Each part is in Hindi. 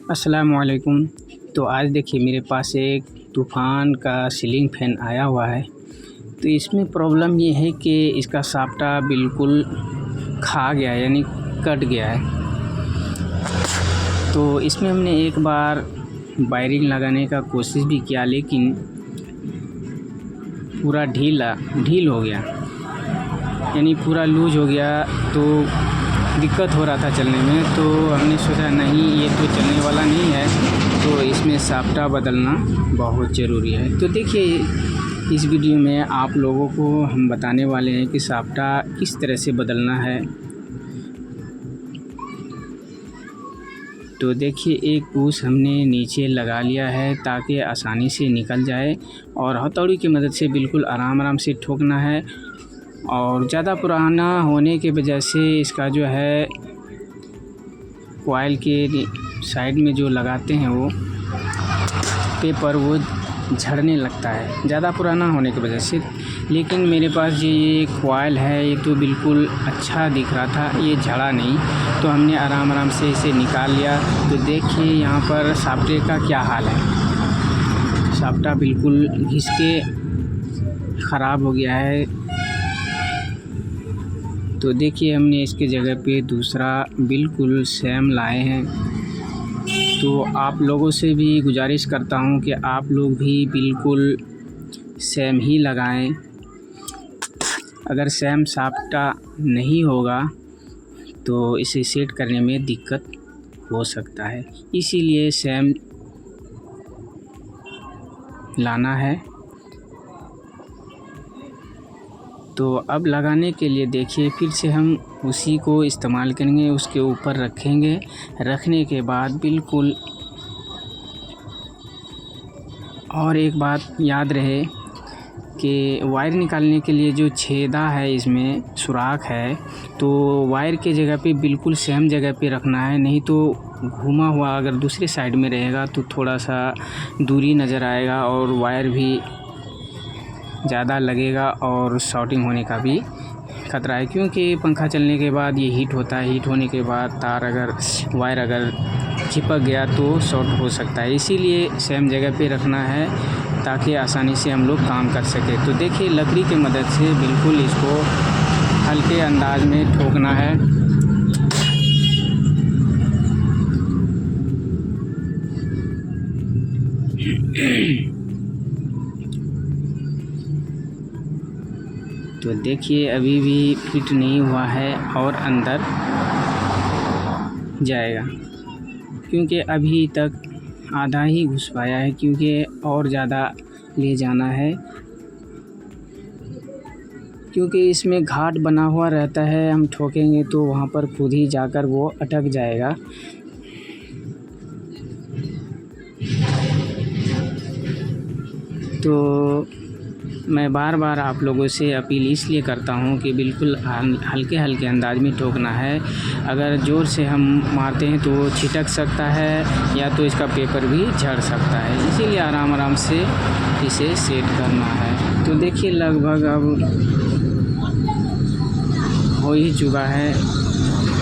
अस्सलामुअलैकुम। तो आज देखिए मेरे पास एक तूफ़ान का सीलिंग फ़ैन आया हुआ है। तो इसमें प्रॉब्लम ये है कि इसका साफ्टा बिल्कुल खा गया है, यानी कट गया है। तो इसमें हमने एक बार वायरिंग लगाने का कोशिश भी किया, लेकिन पूरा ढील हो गया, यानी पूरा लूज हो गया। तो दिक्कत हो रहा था चलने में। तो हमने सोचा नहीं, ये तो चलने वाला नहीं है, तो इसमें साफ्टा बदलना बहुत ज़रूरी है। तो देखिए इस वीडियो में आप लोगों को हम बताने वाले हैं कि साफ्टा किस तरह से बदलना है। तो देखिए एक पूछ हमने नीचे लगा लिया है ताकि आसानी से निकल जाए, और हथौड़ी की मदद से बिल्कुल आराम से ठोकना है। और ज़्यादा पुराना होने की वजह से इसका जो है कॉइल के साइड में जो लगाते हैं वो पेपर वो झड़ने लगता है, ज़्यादा पुराना होने की वजह से। लेकिन मेरे पास जो ये कॉइल है ये तो बिल्कुल अच्छा दिख रहा था, ये झड़ा नहीं। तो हमने आराम से इसे निकाल लिया। तो देखिए यहाँ पर साफ्टे का क्या हाल है। साफ्टा बिल्कुल घिस के ख़राब हो गया है। तो देखिए हमने इसके जगह पे दूसरा बिल्कुल सेम लाए हैं। तो आप लोगों से भी गुजारिश करता हूँ कि आप लोग भी बिल्कुल सेम ही लगाएं। अगर सेम साफ्टा नहीं होगा तो इसे सेट करने में दिक्कत हो सकता है, इसीलिए सेम लाना है। तो अब लगाने के लिए देखिए फिर से हम उसी को इस्तेमाल करेंगे, उसके ऊपर रखेंगे। रखने के बाद बिल्कुल, और एक बात याद रहे कि वायर निकालने के लिए जो छेदा है, इसमें सुराख है, तो वायर के जगह पे बिल्कुल सेम जगह पे रखना है। नहीं तो घुमा हुआ अगर दूसरे साइड में रहेगा तो थोड़ा सा दूरी नज़र आएगा और वायर भी ज़्यादा लगेगा और शॉर्टिंग होने का भी खतरा है। क्योंकि पंखा चलने के बाद ये हीट होता है, हीट होने के बाद वायर अगर चिपक गया तो शॉर्ट हो सकता है। इसीलिए सेम जगह पे रखना है ताकि आसानी से हम लोग काम कर सकें। तो देखिए लकड़ी की मदद से बिल्कुल इसको हल्के अंदाज में ठोकना है। तो देखिए अभी भी फिट नहीं हुआ है और अंदर जाएगा, क्योंकि अभी तक आधा ही घुस पाया है, क्योंकि और ज़्यादा ले जाना है। क्योंकि इसमें घाट बना हुआ रहता है, हम ठोकेंगे तो वहाँ पर खुद ही जाकर वो अटक जाएगा। तो मैं बार आप लोगों से अपील इसलिए करता हूँ कि बिल्कुल हल्के अंदाज में ठोकना है। अगर ज़ोर से हम मारते हैं तो वो छिटक सकता है या तो इसका पेपर भी झड़ सकता है। इसीलिए आराम से इसे सेट करना है। तो देखिए लगभग अब हो ही चुका है,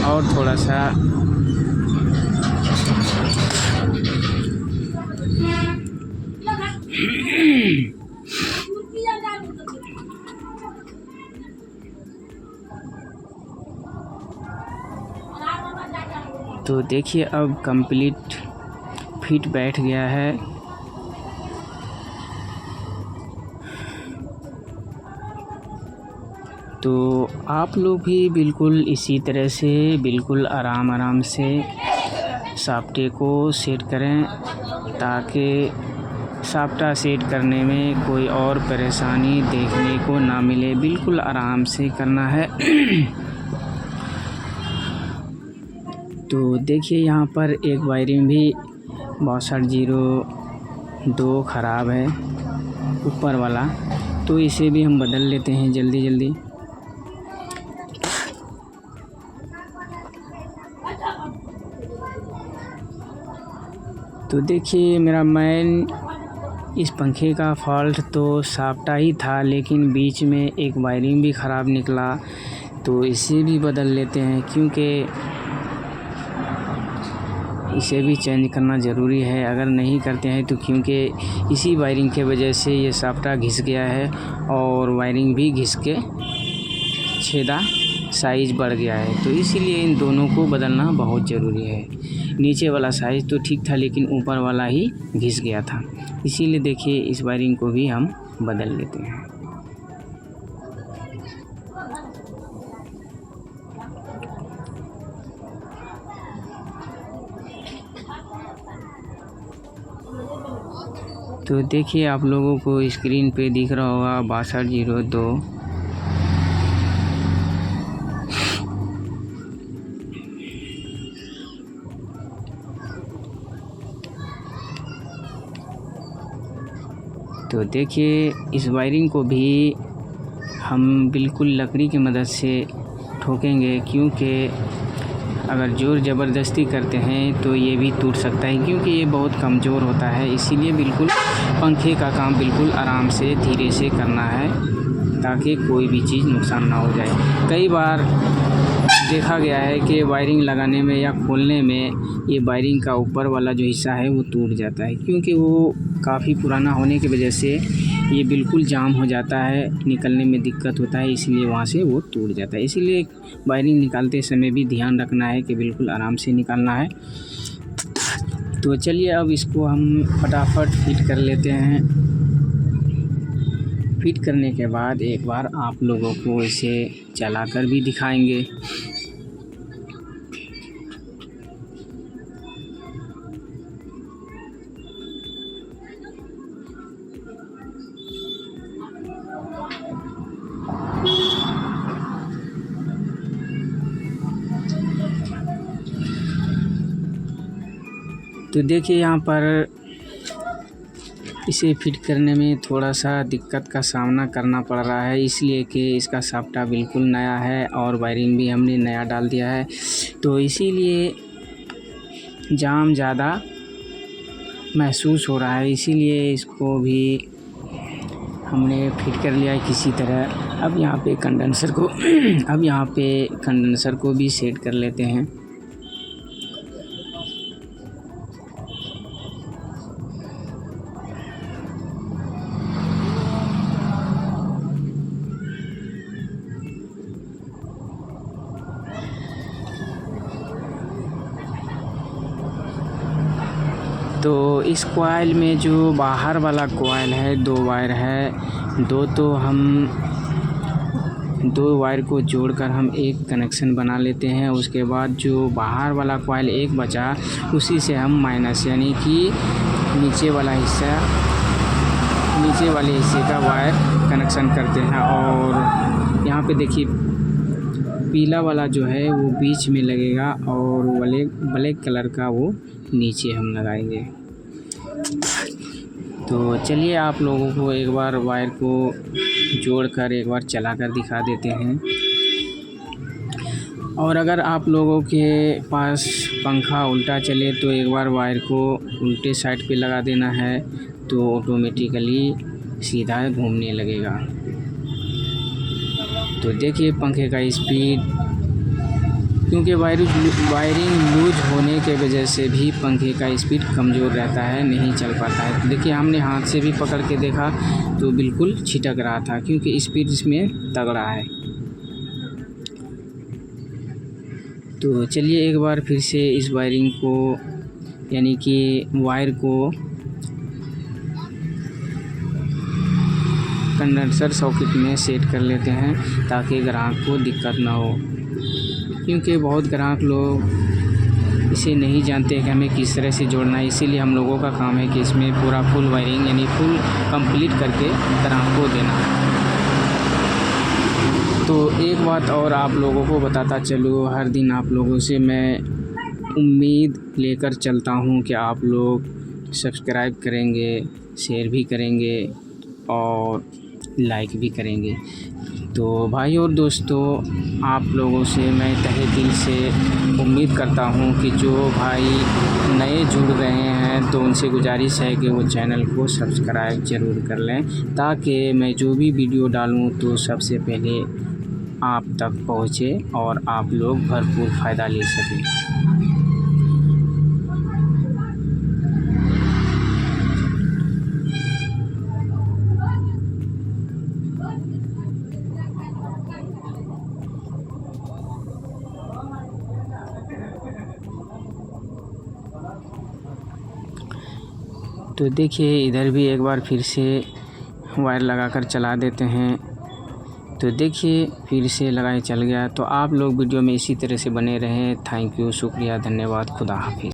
और थोड़ा सा तो देखिए अब कंप्लीट फिट बैठ गया है। तो आप लोग भी बिल्कुल इसी तरह से बिल्कुल आराम से साफ्टे को सेट करें, ताकि साफ्टा सेट करने में कोई और परेशानी देखने को ना मिले। बिल्कुल आराम से करना है। तो देखिए यहाँ पर एक वायरिंग भी 6202 ख़राब है, ऊपर वाला। तो इसे भी हम बदल लेते हैं जल्दी। तो देखिए मेरा मेन इस पंखे का फॉल्ट तो साफ्टा ही था, लेकिन बीच में एक वायरिंग भी ख़राब निकला। तो इसे भी बदल लेते हैं, क्योंकि इसे भी चेंज करना ज़रूरी है। अगर नहीं करते हैं तो क्योंकि इसी वायरिंग के वजह से ये साफ्टा घिस गया है और वायरिंग भी घिस के छेदा साइज़ बढ़ गया है, तो इसीलिए इन दोनों को बदलना बहुत ज़रूरी है। नीचे वाला साइज़ तो ठीक था लेकिन ऊपर वाला ही घिस गया था, इसीलिए देखिए इस वायरिंग को भी हम बदल लेते हैं। तो देखिए आप लोगों को स्क्रीन पे दिख रहा होगा 6202। तो देखिए इस वायरिंग को भी हम बिल्कुल लकड़ी की मदद से ठोकेंगे, क्योंकि अगर ज़ोर ज़बरदस्ती करते हैं तो ये भी टूट सकता है, क्योंकि ये बहुत कमज़ोर होता है। इसीलिए बिल्कुल पंखे का काम बिल्कुल आराम से धीरे से करना है ताकि कोई भी चीज़ नुकसान ना हो जाए। कई बार देखा गया है कि वायरिंग लगाने में या खोलने में ये वायरिंग का ऊपर वाला जो हिस्सा है वो टूट जाता है, क्योंकि वो काफ़ी पुराना होने की वजह से ये बिल्कुल जाम हो जाता है, निकलने में दिक्कत होता है, इसलिए वहाँ से वो टूट जाता है। इसीलिए वायरिंग निकालते समय भी ध्यान रखना है कि बिल्कुल आराम से निकालना है। तो चलिए अब इसको हम फटाफट फिट कर लेते हैं। फिट करने के बाद एक बार आप लोगों को इसे चलाकर भी दिखाएंगे। तो देखिए यहाँ पर इसे फिट करने में थोड़ा सा दिक्कत का सामना करना पड़ रहा है, इसलिए कि इसका साफ्टा बिल्कुल नया है और वायरिंग भी हमने नया डाल दिया है, तो इसीलिए जाम ज़्यादा महसूस हो रहा है। इसीलिए इसको भी हमने फिट कर लिया है किसी तरह। अब यहाँ पे कंडेंसर को भी सेट कर लेते हैं। तो इस कॉइल में जो बाहर वाला कॉइल है 2 वायर है, दो वायर को जोड़कर हम एक कनेक्शन बना लेते हैं। उसके बाद जो बाहर वाला कॉइल एक बचा उसी से हम माइनस यानी कि नीचे वाले हिस्से का वायर कनेक्शन करते हैं। और यहाँ पे देखिए पीला वाला जो है वो बीच में लगेगा और ब्लैक कलर का वो नीचे हम लगाएंगे। तो चलिए आप लोगों को एक बार वायर को जोड़कर एक बार चलाकर दिखा देते हैं। और अगर आप लोगों के पास पंखा उल्टा चले तो एक बार वायर को उल्टे साइड पे लगा देना है, तो ऑटोमेटिकली सीधा घूमने लगेगा। तो देखिए पंखे का स्पीड, क्योंकि वायरिंग लूज होने के वजह से भी पंखे का स्पीड कमज़ोर रहता है, नहीं चल पाता है। तो देखिए हमने हाथ से भी पकड़ के देखा तो बिल्कुल छिटक रहा था, क्योंकि स्पीड इसमें तगड़ा है। तो चलिए एक बार फिर से इस वायरिंग को यानी कि वायर को कंडेंसर सॉकेट में सेट कर लेते हैं ताकि ग्राहक को दिक्कत ना हो, क्योंकि बहुत ग्राहक लोग इसे नहीं जानते कि हमें किस तरह से जोड़ना है। इसीलिए हम लोगों का काम है कि इसमें पूरा फुल वायरिंग यानी फुल कंप्लीट करके ग्राहक को देना। तो एक बात और आप लोगों को बताता चलूँ, हर दिन आप लोगों से मैं उम्मीद लेकर चलता हूँ कि आप लोग सब्सक्राइब करेंगे, शेयर भी करेंगे और लाइक भी करेंगे। तो भाई और दोस्तों, आप लोगों से मैं तहे दिल से उम्मीद करता हूं कि जो भाई नए जुड़ रहे हैं तो उनसे गुजारिश है कि वो चैनल को सब्सक्राइब ज़रूर कर लें, ताकि मैं जो भी वीडियो डालूं तो सबसे पहले आप तक पहुंचे और आप लोग भरपूर फ़ायदा ले सकें। तो देखिए इधर भी एक बार फिर से वायर लगाकर चला देते हैं। तो देखिए फिर से लगाए चल गया। तो आप लोग वीडियो में इसी तरह से बने रहें। थैंक यू, शुक्रिया, धन्यवाद, खुदा हाफिज़।